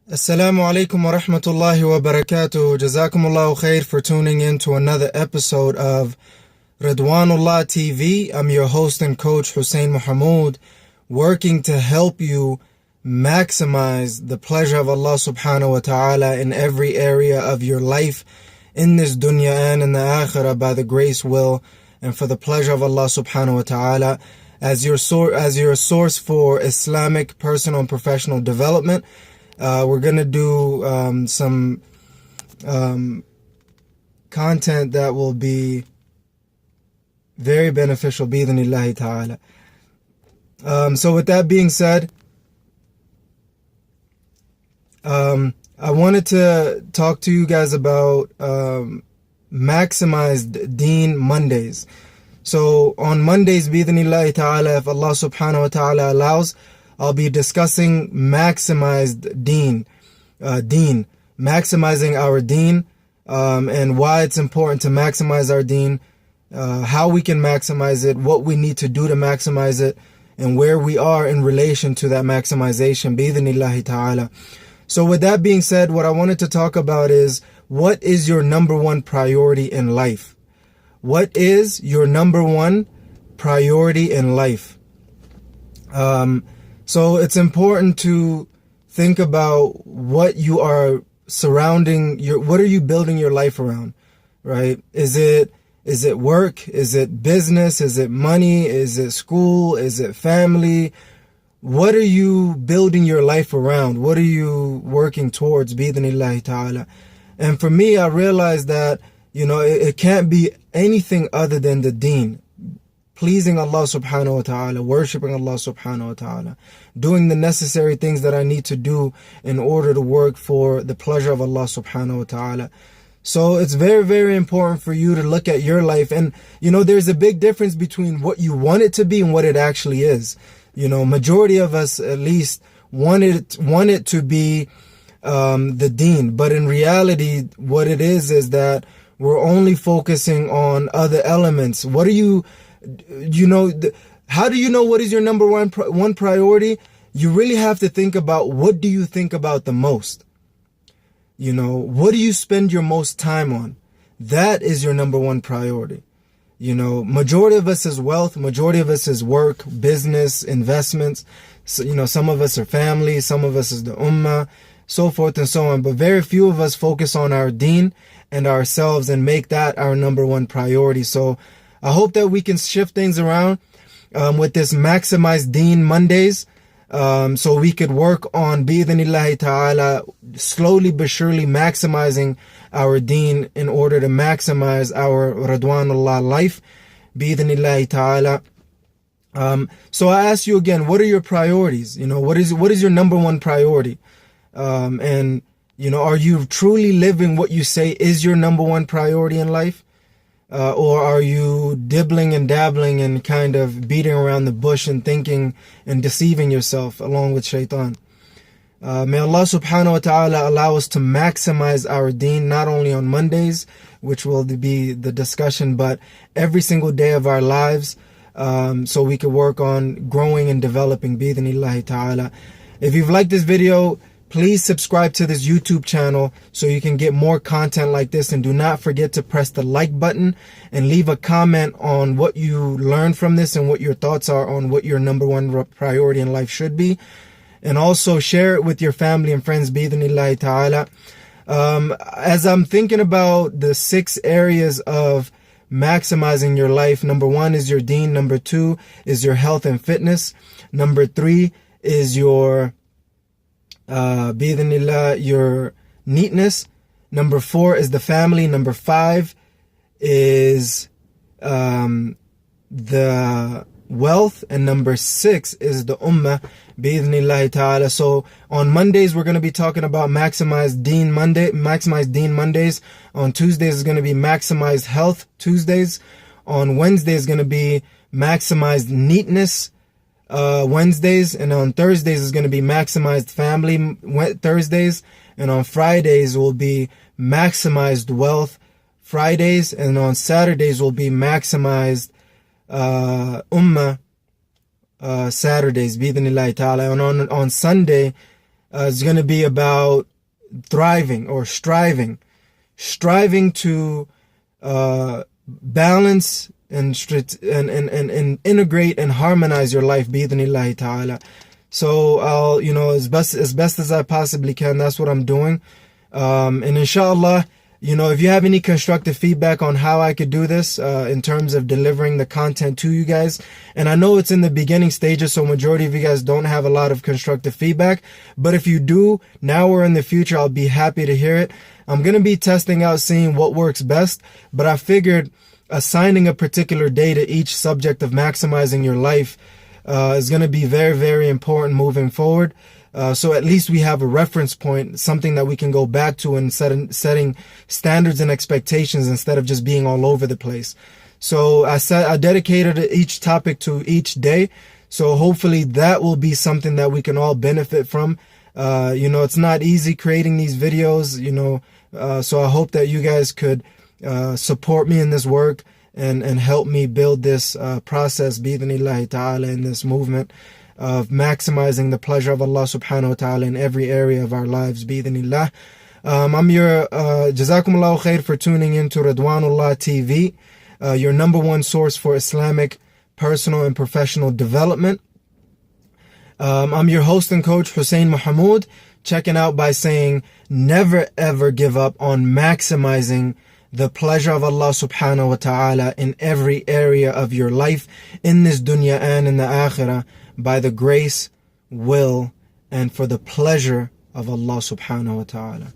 Assalamu alaikum wa rahmatullahi wa barakatuh. Jazakumullahu khair for tuning in to another episode of Ridwanullah TV. I'm your host and coach Hussein Muhammad, working to help you maximize the pleasure of Allah subhanahu wa ta'ala in every area of your life, in this dunya and in the akhirah, by the grace, will, and for the pleasure of Allah subhanahu wa ta'ala. As your source for Islamic personal and professional development, we're going to do some content that will be very beneficial, bi-idhnillahi ta'ala. So with that being said, I wanted to talk to you guys about Maximized Deen Mondays. So on Mondays, bi-idhnillahi ta'ala, if Allah subhanahu wa ta'ala allows, I'll be discussing maximized deen, maximizing our deen, and why it's important to maximize our deen, how we can maximize it, what we need to do to maximize it, and where we are in relation to that maximization, bi-idhnillahi ta'ala. So with that being said, what I wanted to talk about is, what is your number one priority in life? What is your number one priority in life? So it's important to think about what you are what are you building your life around, right? Is it work? Is it business? Is it money? Is it school? Is it family? What are you building your life around? What are you working towards, bi-idhnillahi ta'ala? And for me, I realized that, it can't be anything other than the deen. Pleasing Allah subhanahu wa ta'ala, worshipping Allah subhanahu wa ta'ala, doing the necessary things that I need to do in order to work for the pleasure of Allah subhanahu wa ta'ala. So it's very, very important for you to look at your life. And, there's a big difference between what you want it to be and what it actually is. Majority of us at least want it to be the deen. But in reality, what it is that we're only focusing on other elements. What are you... how do you know what is your number one priority? You really have to think about, what do you think about the most? What do you spend your most time on? That is your number one priority. Majority of us is wealth, majority of us is work, business, investments. So, some of us are family, some of us is the ummah, so forth and so on. But very few of us focus on our deen and ourselves and make that our number one priority. So I hope that we can shift things around with this Maximized Deen Mondays, so we could work on, bi-idhnillahi ta'ala, slowly but surely maximizing our deen in order to maximize our Ridwanullah life, bi-idhnillahi ta'ala. So I ask you again, what are your priorities? What is your number one priority? And are you truly living what you say is your number one priority in life? Or are you dibbling and dabbling and kind of beating around the bush and thinking and deceiving yourself along with shaitan? May Allah subhanahu wa ta'ala allow us to maximize our deen, not only on Mondays, which will be the discussion, but every single day of our lives, so we can work on growing and developing, bi-idhnillahi ta'ala. If you've liked this video, please subscribe to this YouTube channel so you can get more content like this. And do not forget to press the like button and leave a comment on what you learned from this and what your thoughts are on what your number one priority in life should be. And also share it with your family and friends, bi-idhnillahi ta'ala. As I'm thinking about the 6 areas of maximizing your life, number 1 is your deen. Number 2 is your health and fitness. Number 3 is your bi-idhnillah, your neatness. Number 4 is the family. Number 5 is the wealth. And number 6 is the ummah, bi-idhnillahi ta'ala. So on Mondays, we're going to be talking about Maximized Deen Mondays. On Tuesdays is going to be Maximized Health Tuesdays. On Wednesdays is going to be Maximized Neatness Wednesdays, and on Thursdays is going to be Maximized Family Thursdays, and on Fridays will be Maximized Wealth Fridays, and on Saturdays will be Maximized Ummah Saturdays, bi-idhnillahi ta'ala. And on Sunday is going to be about thriving or striving to balance and integrate and harmonize your life bi-idhnillahi ta'ala. So I'll, as best as I possibly can, that's what I'm doing. And inshallah, if you have any constructive feedback on how I could do this, in terms of delivering the content to you guys, and I know it's in the beginning stages, so majority of you guys don't have a lot of constructive feedback, but if you do, now or in the future, I'll be happy to hear it. I'm going to be testing out, seeing what works best, but I figured assigning a particular day to each subject of maximizing your life is going to be very, very important moving forward. So at least we have a reference point, something that we can go back to and setting standards and expectations instead of just being all over the place. So I dedicated each topic to each day. So hopefully that will be something that we can all benefit from. It's not easy creating these videos, so I hope that you guys could support me in this work and help me build this process, bi-idhnillahi ta'ala, in this movement of maximizing the pleasure of Allah subhanahu wa ta'ala in every area of our lives, bi-idhnillah. I'm your Jazakumullahu khair for tuning in to Ridwanullah TV, your number one source for Islamic personal and professional development. I'm your host and coach, Hussein Mahmoud, checking out by saying, never ever give up on maximizing the pleasure of Allah subhanahu wa ta'ala in every area of your life, in this dunya and in the akhirah, by the grace, will, and for the pleasure of Allah subhanahu wa ta'ala.